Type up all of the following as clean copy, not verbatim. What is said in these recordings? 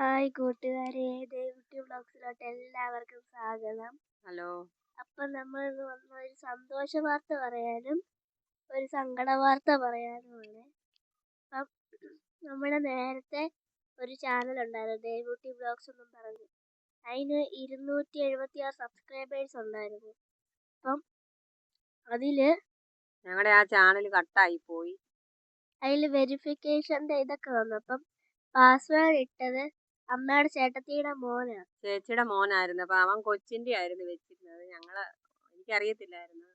Hi കൂട്ടുകാരെ, YouTube വ്ളോഗ്സിലോട്ട് എല്ലാവർക്കും സ്വാഗതം. ഹലോ. അപ്പം നമ്മൾ ഇന്ന് വന്ന ഒരു സന്തോഷ വാർത്ത പറയാനും ഒരു സങ്കട വാർത്ത പറയാനുമാണ്. അപ്പം നമ്മുടെ നേരത്തെ ഒരു ചാനൽ ഉണ്ടായിരുന്നു, യൂട്യൂബ് വ്ളോഗ്സ് എന്നും പറഞ്ഞു. അതിന് 276 സബ്സ്ക്രൈബേഴ്സ് ഉണ്ടായിരുന്നു. അപ്പം ഞങ്ങളുടെ ആ ചാനൽ കട്ടായി പോയി. അതിൽ വെരിഫിക്കേഷൻ്റെ ഇതൊക്കെ വന്നു. അപ്പം പാസ്വേഡ് ഇട്ടത് അമ്മയുടെ ചേച്ചിയുടെ മോനായിരുന്നു. അപ്പൊ അവൻ കൊച്ചിന്റെ ആയിരുന്നു വെച്ചിരുന്നത്. എനിക്കറിയത്തില്ലായിരുന്നു.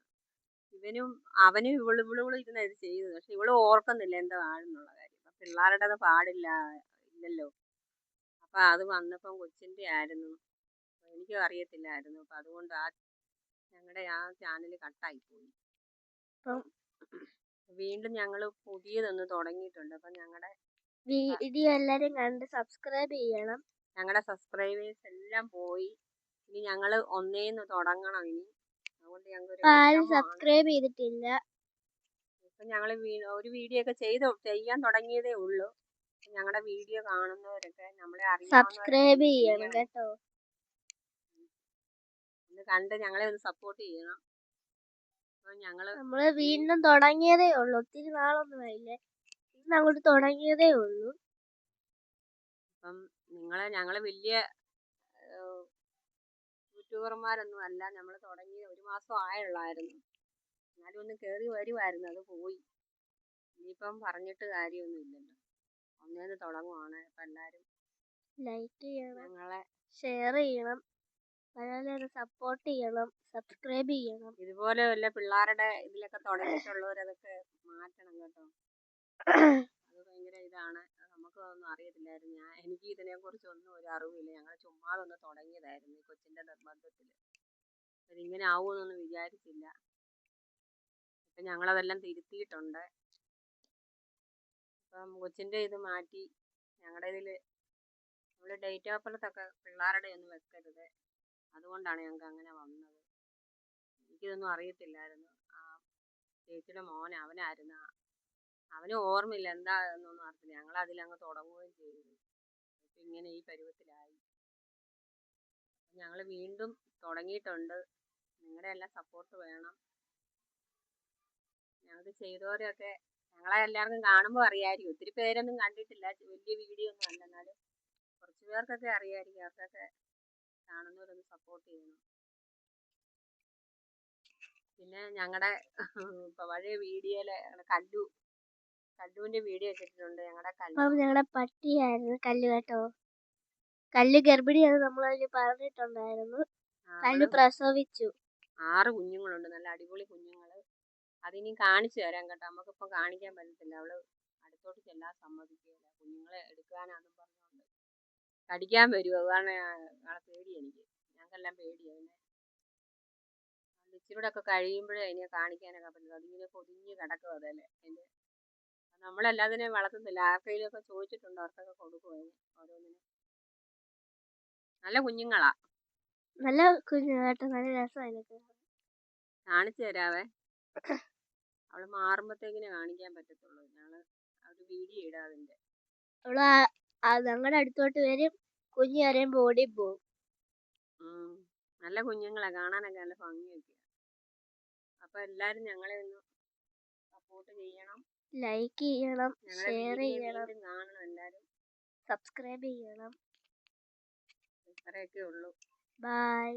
അവനും ഇവളും ഇരുന്ന ഇത് ചെയ്തത്. പക്ഷെ ഇവള് ഓർക്കുന്നില്ല എന്താ ആണെന്നുള്ള കാര്യം. അപ്പൊ പിള്ളേരുടെ അത് ഇല്ലല്ലോ. അപ്പൊ അത് വന്നപ്പം കൊച്ചിന്റെ ആയിരുന്നു. എനിക്കും അറിയത്തില്ലായിരുന്നു. അപ്പൊ അതുകൊണ്ട് ഞങ്ങളുടെ ആ ചാനൽ കട്ടായി പോയി. വീണ്ടും ഞങ്ങള് പുതിയതൊന്ന് തുടങ്ങിയിട്ടുണ്ട്. അപ്പൊ ഞങ്ങളുടെ വീഡിയോ എല്ലാരും കണ്ട് സബ്സ്ക്രൈബ് ചെയ്യണം. ഞങ്ങളുടെ സബ്സ്ക്രൈബേഴ്സ് എല്ലാം പോയി. ഇനി ഞങ്ങള് ഒന്നേന്ന് തുടങ്ങണം. ഇനി അതുകൊണ്ട് ഞങ്ങൾക്ക് സബ്സ്ക്രൈബ് ചെയ്തിട്ടില്ല. ഇപ്പൊ ഞങ്ങള് ഒരു വീഡിയോ ഒക്കെ ചെയ്യാൻ തുടങ്ങിയതേ ഉള്ളൂ. ഞങ്ങളുടെ വീഡിയോ കാണുന്നവരൊക്കെ നമ്മളെ സബ്സ്ക്രൈബ് ചെയ്യണം കേട്ടോ. ഒന്ന് കണ്ട് ഞങ്ങളെ ഒന്ന് സപ്പോർട്ട് ചെയ്യണം. നമ്മള് വീണ്ടും തുടങ്ങിയതേ ഉള്ളൂ, ഒത്തിരി നാളൊന്നും ആയില്ലേ. ഇന്ന് അങ്ങോട്ട് തുടങ്ങിയതേ ഉള്ളൂ. അപ്പം ഞങ്ങള് വലിയ യൂട്യൂബർമാരൊന്നും അല്ല. നമ്മൾ തുടങ്ങി 1 മാസം ആയുള്ളായിരുന്നു. എന്നാലും ഒന്ന് കയറി വരുമായിരുന്നു. അത് പോയി. ഇനിയിപ്പം പറഞ്ഞിട്ട് കാര്യമൊന്നും ഇല്ലല്ലോ. ഒന്നേന്ന് തുടങ്ങുവാണ്. അപ്പം എല്ലാവരും ലൈക്ക് ചെയ്യണം, ഞങ്ങളെ ഷെയർ ചെയ്യണം, അതുപോലെ സപ്പോർട്ട് ചെയ്യണം, സബ്സ്ക്രൈബ് ചെയ്യണം. ഇതുപോലെ വല്ല പിള്ളേരുടെ ഇതിലൊക്കെ തുടങ്ങിയിട്ടുള്ളവരതൊക്കെ മാറ്റണം കേട്ടോ. അത് ഭയങ്കര ഇതാണ്. നമുക്ക് ഒന്നും അറിയത്തില്ലായിരുന്നു. എനിക്ക് ഇതിനെ കുറിച്ച് ഒന്നും ഒരു അറിവില്ല. ഞങ്ങൾ ചുമ്മാതൊന്ന് തുടങ്ങിയതായിരുന്നു ഈ കൊച്ചിന്റെ നിർബന്ധത്തിൽ. അതിങ്ങനെ ആവുമെന്നൊന്നും വിചാരിച്ചില്ല. അപ്പം ഞങ്ങളതെല്ലാം തിരുത്തിയിട്ടുണ്ട്. അപ്പം കൊച്ചിന്റെ ഇത് മാറ്റി ഞങ്ങളുടെ ഇതിൽ നമ്മൾ ഡേറ്റ് ഓഫ് ബർത്ത് ഒക്കെ പിള്ളേരുടെ ഒന്നും വെക്കരുത്. അതുകൊണ്ടാണ് ഞങ്ങൾക്ക് അങ്ങനെ വന്നത്. എനിക്കിതൊന്നും അറിയത്തില്ലായിരുന്നു. ആ ചേച്ചിയുടെ അവനായിരുന്നു. അവന് ഓർമ്മയില്ല എന്താ എന്നൊന്നും അറിയില്ല. ഞങ്ങൾ അതിലങ്ങ് തുടങ്ങുകയും ചെയ്തു. അപ്പം ഇങ്ങനെ ഈ പരുവത്തിലായി. ഞങ്ങൾ വീണ്ടും തുടങ്ങിയിട്ടുണ്ട്. നിങ്ങളുടെ എല്ലാം സപ്പോർട്ട് വേണം. ഞങ്ങൾക്ക് ചെയ്തവരൊക്കെ ഞങ്ങളെ എല്ലാവർക്കും കാണുമ്പോൾ അറിയാമായിരിക്കും. ഒത്തിരി പേരൊന്നും കണ്ടിട്ടില്ല. വലിയ വീഡിയോ ഒന്നും അല്ല. എന്നാലും കുറച്ച് പേർക്കൊക്കെ അറിയാമായിരിക്കും. അവർക്കൊക്കെ കാണുന്നവരൊന്ന് സപ്പോർട്ട് ചെയ്യണം. പിന്നെ ഞങ്ങളുടെ പഴയ വീഡിയോയിലെ കല്ലുവിന്റെ വീഡിയോ ഇട്ടിട്ടുണ്ട്. ഞങ്ങളുടെ പട്ടിയായിരുന്നു കല്ല് കേട്ടോ. കല്ല് ഗർഭിണിയാണ് നമ്മളതിൽ പറഞ്ഞിട്ടുണ്ടായിരുന്നു. കല്ല് പ്രസവിച്ചു. 6 കുഞ്ഞുങ്ങളുണ്ട്. നല്ല അടിപൊളി കുഞ്ഞുങ്ങള്. അതിനി കാണിച്ചു തരാം കേട്ടോ. നമുക്കിപ്പം കാണിക്കാൻ പറ്റത്തില്ല. അവള് അടുത്തോട്ട് ചെല്ലാൻ സമ്മതിക്കില്ല. കുഞ്ഞുങ്ങളെ എടുക്കാനാന്നും പറഞ്ഞുകൊണ്ട് കടിക്കാൻ വരുമോ. അതാണ് പേടി എനിക്ക്. ഞങ്ങൾക്കെല്ലാം പേടിയാണ്. ഇച്ചിരൂടെ ഒക്കെ കഴിയുമ്പോഴേ അതിനെ കാണിക്കാനൊക്കെ പറ്റുള്ളൂ. അതിങ്ങനെ പൊതിഞ്ഞ് കിടക്കും. അതല്ലേ നമ്മളല്ലാതിനെ വളർത്തുന്നില്ല. ആർക്കെങ്കിലും ഒക്കെ ചോദിച്ചിട്ടുണ്ടോ അവർക്കൊക്കെ കൊടുക്കുമോ ഓരോന്നിനും. നല്ല കുഞ്ഞുങ്ങളാ. നല്ല കുഞ്ഞുങ്ങളാട്ടോ. നല്ല രസമാണ്. കാണിച്ചു തരാവേ. അവള് മാറുമ്പോഴത്തേക്കിനെ കാണിക്കാൻ പറ്റത്തുള്ളൂ. ഞങ്ങള് ഒരു വീഡിയോ ഇടാം അതിന്റെ. ഞങ്ങളുടെ അടുത്തോട്ട് വരും. കുഞ്ഞു അറിയുമ്പോൾ ഓടി പോവും. നല്ല കുഞ്ഞുങ്ങളെ കാണാനൊക്കെ നല്ല ഭംഗിയൊക്കെ. അപ്പൊ എല്ലാരും ഞങ്ങളെ ഒന്ന് സപ്പോർട്ട് ചെയ്യണം. ലൈക്ക് ചെയ്യണം, ഷെയർ ചെയ്യണം, കാണണം. എല്ലാരും സബ്സ്ക്രൈബ് ചെയ്യണം. ഇത്രയൊക്കെ ഉള്ളൂ. ബൈ.